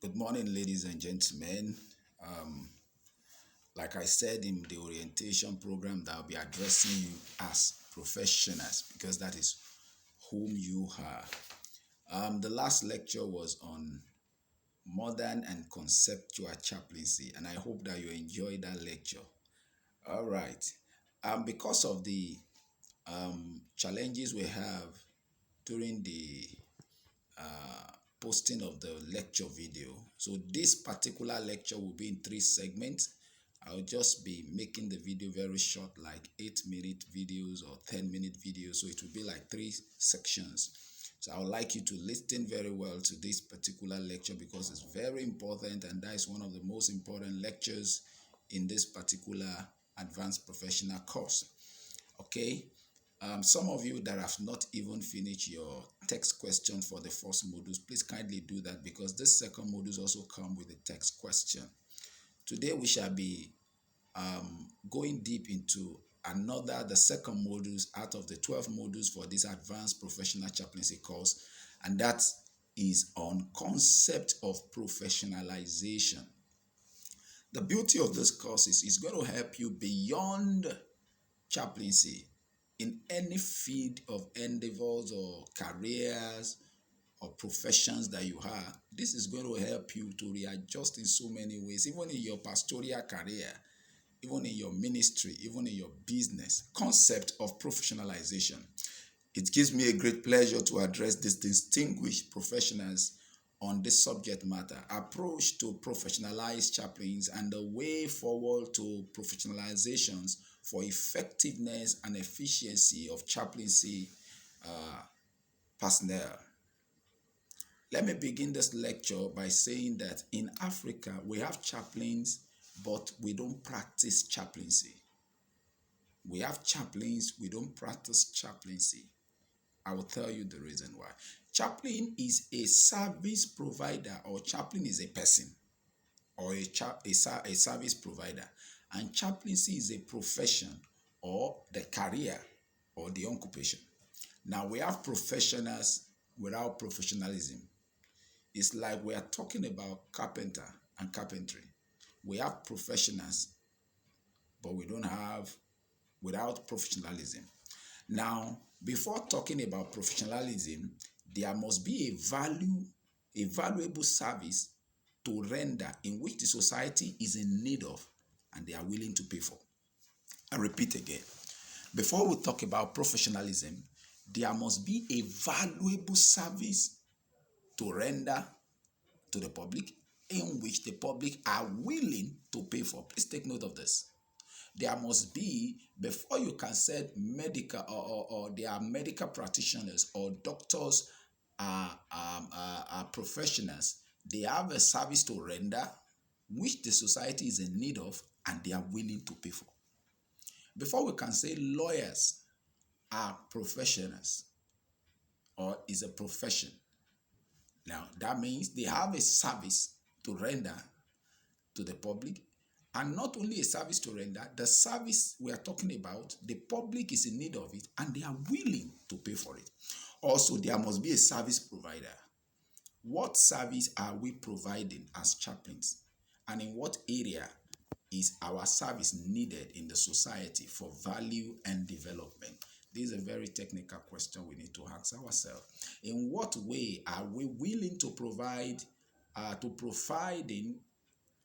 Good morning, ladies and gentlemen. Um, like I said in the orientation program, that I'll be addressing you as professionals because that is whom you are. The last lecture was on modern and conceptual chaplaincy, and I hope that you enjoyed that lecture. All right. Because of the challenges we have during the posting of the lecture video. So this particular lecture will be in 3 segments. I'll just be making the video very short, like 8-minute videos or 10-minute videos. So it will be like 3 sections. So I would like you to listen very well to this particular lecture because it's very important, and that is one of the most important lectures in this particular advanced professional course. Okay. Some of you that have not even finished your text question for the first modules, please kindly do that because this second modules also come with a text question. Today we shall be going deep into the second modules out of the 12 modules for this advanced professional chaplaincy course, and that is on concept of professionalization. The beauty of this course is it's going to help you beyond chaplaincy in any field of endeavors or careers or professions that you have. This is going to help you to readjust in so many ways, even in your pastoral career, even in your ministry, even in your business. Concept of professionalization. It gives me a great pleasure to address these distinguished professionals on this subject matter: approach to professionalize chaplains and the way forward to professionalizations for effectiveness and efficiency of chaplaincy personnel. Let me begin this lecture by saying that in Africa, we have chaplains, but we don't practice chaplaincy. We have chaplains, we don't practice chaplaincy. I will tell you the reason why. Chaplain is a service provider, or chaplain is a person, or a service provider. And chaplaincy is a profession, or the career, or the occupation. Now we have professionals without professionalism. It's like we are talking about carpenter and carpentry. We have professionals, but we don't have without professionalism. Now, before talking about professionalism, there must be a valuable service to render in which the society is in need of and they are willing to pay for. I repeat again, before we talk about professionalism, there must be a valuable service to render to the public in which the public are willing to pay for. Please take note of this. There must be, before you can say medical or there are medical practitioners or doctors are professionals, they have a service to render which the society is in need of and they are willing to pay for. Before we can say lawyers are professionals or is a profession, now that means they have a service to render to the public. And not only a service to render, the service we are talking about, the public is in need of it and they are willing to pay for it. Also, there must be a service provider. What service are we providing as chaplains? And in what area is our service needed in the society for value and development? This is a very technical question we need to ask ourselves. In what way are we willing to providing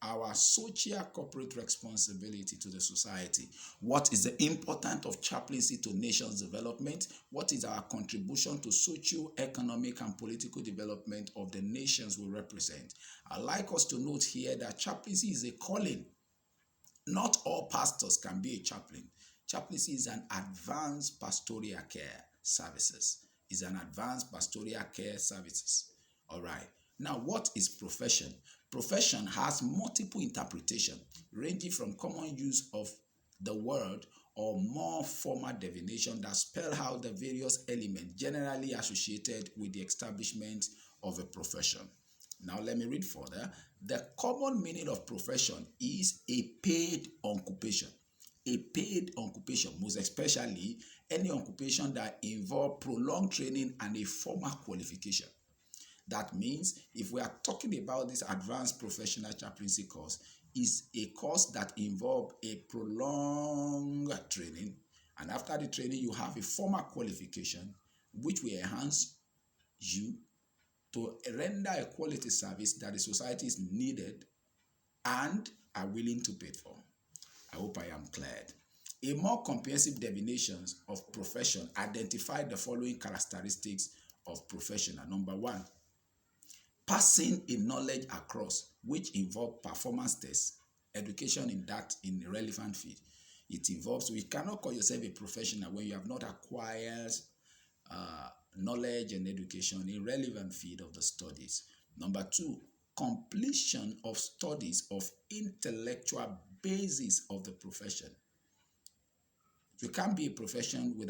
our social corporate responsibility to the society? What is the importance of chaplaincy to nations' development? What is our contribution to social, economic, and political development of the nations we represent? I'd like us to note here that chaplaincy is a calling. Not all pastors can be a chaplain. Chaplaincy is an advanced pastoral care services. It's an advanced pastoral care services. All right. Now, what is profession? Profession has multiple interpretations, ranging from common use of the word or more formal definition that spell out the various elements generally associated with the establishment of a profession. Now, let me read further. The common meaning of profession is a paid occupation. A paid occupation, most especially any occupation that involves prolonged training and a formal qualification. That means if we are talking about this advanced professional chaplaincy course, is a course that involves a prolonged training, and after the training you have a formal qualification which will enhance you to render a quality service that the society is needed and are willing to pay for. I hope I am clear. A more comprehensive definition of profession identify the following characteristics of professional. Number one, passing a knowledge across, which involve performance tests, education in a relevant field. It involves, you cannot call yourself a professional when you have not acquired knowledge and education in relevant field of the studies. Number two, completion of studies of intellectual basis of the profession. You can't be a profession with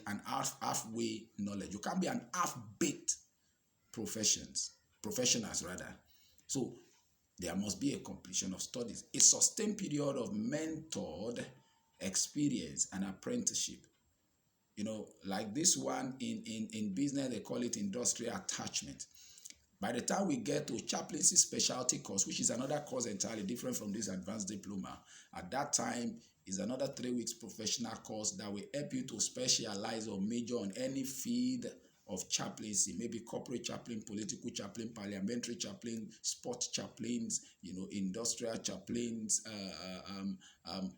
an halfway knowledge. You can't be an half-baked professionals rather. So there must be a completion of studies, a sustained period of mentored experience and apprenticeship. Like this one in business, they call it industrial attachment. By the time we get to chaplaincy specialty course, which is another course entirely different from this advanced diploma, at that time is another 3 weeks professional course that will help you to specialize or major on any field of chaplaincy, maybe corporate chaplain, political chaplain, parliamentary chaplain, sport chaplains, industrial chaplains,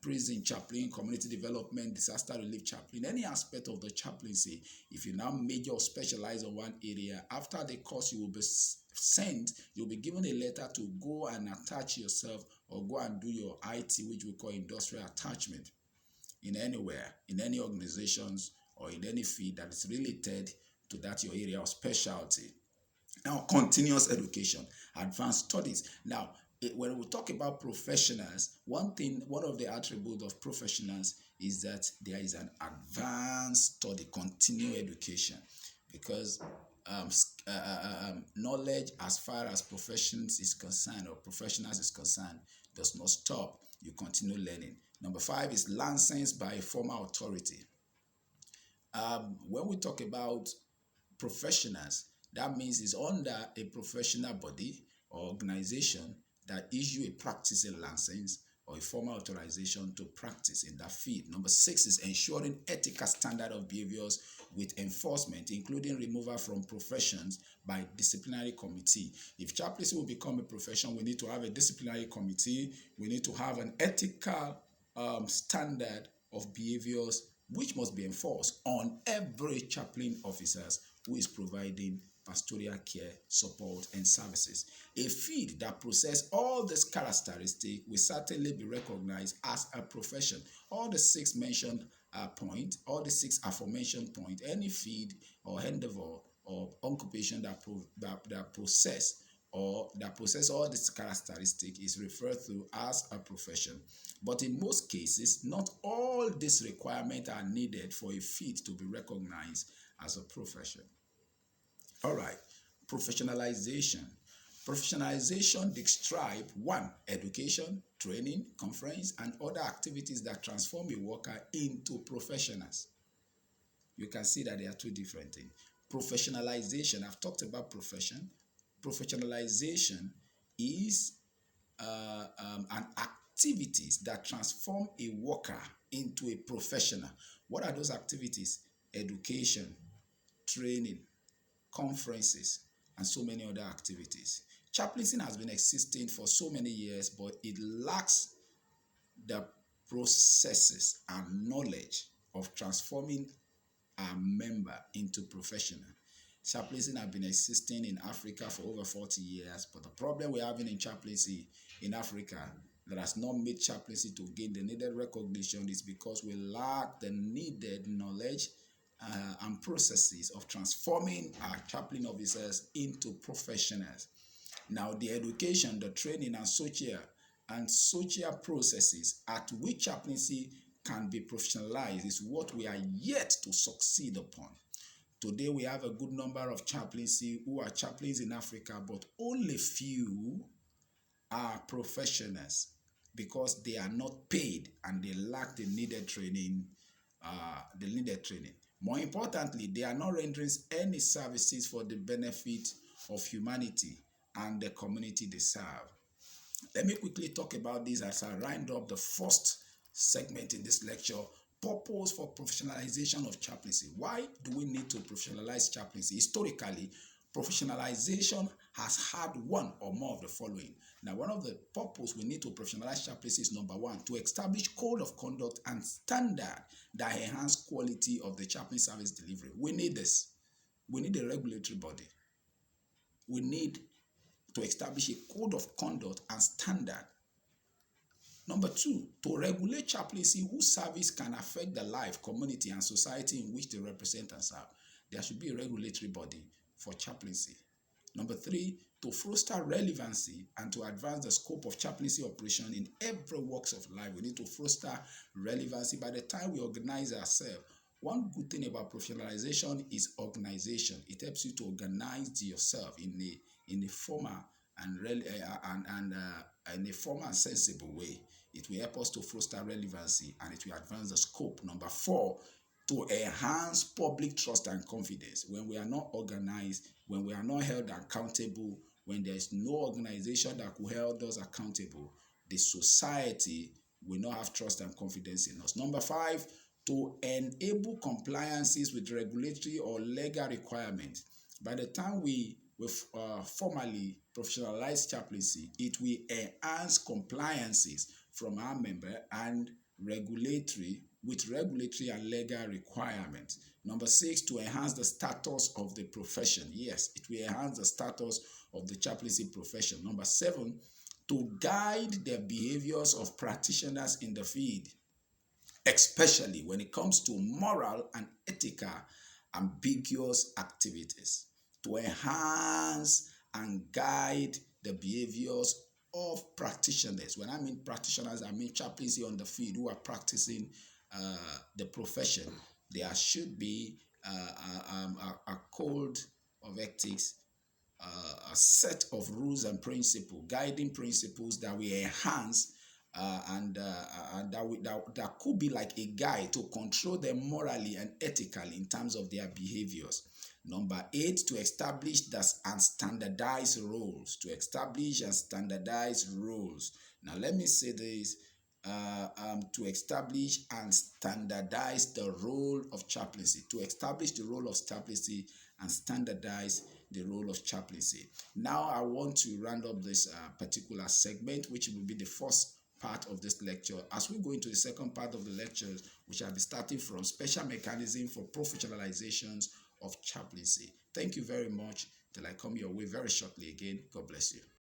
prison chaplain, community development, disaster relief chaplain, any aspect of the chaplaincy. If you now major or specialize on one area, after the course you will be sent, you'll be given a letter to go and attach yourself or go and do your IT, which we call industrial attachment, in anywhere, in any organizations or in any field that is related to that your area of specialty. Now, continuous education, advanced studies. Now, when we talk about professionals, one of the attributes of professionals is that there is an advanced study, continuous education, because knowledge as far as professions is concerned or professionals is concerned does not stop. You continue learning. Number 5 is licensed by a formal authority. When we talk about professionals, that means it's under a professional body or organization that issue a practicing license or a formal authorization to practice in that field. Number 6 is ensuring ethical standard of behaviors with enforcement, including removal from professions by disciplinary committee. If chaplaincy will become a profession, we need to have a disciplinary committee. We need to have an ethical standard of behaviors which must be enforced on every chaplain officers who is providing pastoral care, support, and services. A field that possesses all these characteristics will certainly be recognized as a profession. All the 6 mentioned points, all the 6 aforementioned points, any field or endeavor or occupation that possess all these characteristics is referred to as a profession. But in most cases, not all these requirements are needed for a field to be recognized as a profession. All right, professionalization. Professionalization describes 1, education, training, conference, and other activities that transform a worker into professionals. You can see that there are 2 different things. Professionalization, I've talked about profession. Professionalization is an activities that transform a worker into a professional. What are those activities? Education, training, conferences, and so many other activities. Chaplaincy has been existing for so many years, but it lacks the processes and knowledge of transforming a member into professional. Chaplaincy has been existing in Africa for over 40 years, but the problem we're having in chaplaincy in Africa that has not made chaplaincy to gain the needed recognition is because we lack the needed knowledge and processes of transforming our chaplain officers into professionals. Now, the education, the training, and social processes at which chaplaincy can be professionalized is what we are yet to succeed upon. Today, we have a good number of chaplaincy who are chaplains in Africa, but only few are professionals because they are not paid and they lack the needed training. More importantly, they are not rendering any services for the benefit of humanity and the community they serve. Let me quickly talk about this as I round up the first segment in this lecture. Purpose for professionalization of chaplaincy. Why do we need to professionalize chaplaincy? Historically, professionalization has had one or more of the following. Now, one of the purpose we need to professionalize chaplaincy is number one, to establish code of conduct and standard that enhance quality of the chaplain service delivery. We need this. We need a regulatory body. We need to establish a code of conduct and standard. Number two, to regulate chaplaincy whose service can affect the life, community, and society in which they represent and serve. There should be a regulatory body for chaplaincy. Number three, to foster relevancy and to advance the scope of chaplaincy operation in every walks of life. We need to foster relevancy. By the time we organize ourselves, one good thing about professionalization is organization. It helps you to organize yourself in a formal in a formal and sensible way. It will help us to foster relevancy and it will advance the scope. Number four, to enhance public trust and confidence. When we are not organized, when we are not held accountable, when there is no organization that could hold us accountable, the society will not have trust and confidence in us. Number five, to enable compliances with regulatory or legal requirements. By the time we formally professionalize chaplaincy, it will enhance compliances from our member and regulatory and legal requirements. Number six, to enhance the status of the profession. Yes, it will enhance the status of the chaplaincy profession. Number seven, to guide the behaviors of practitioners in the field, especially when it comes to moral and ethical ambiguous activities, to enhance and guide the behaviors of practitioners. When I mean practitioners, I mean chaplains on the field who are practicing the profession. There should be a code of ethics, a set of rules and principles, guiding principles that will enhance and that could be like a guide to control them morally and ethically in terms of their behaviors. Number eight, to establish and standardize roles. To establish and standardize roles. Now, let me say this. To establish and standardize the role of chaplaincy. To establish the role of chaplaincy and standardize the role of chaplaincy. Now, I want to round up this particular segment, which will be the first part of this lecture. As we go into the second part of the lectures, we shall be starting from special mechanism for professionalizations of chaplaincy. Thank you very much. Till I come your way very shortly again. God bless you.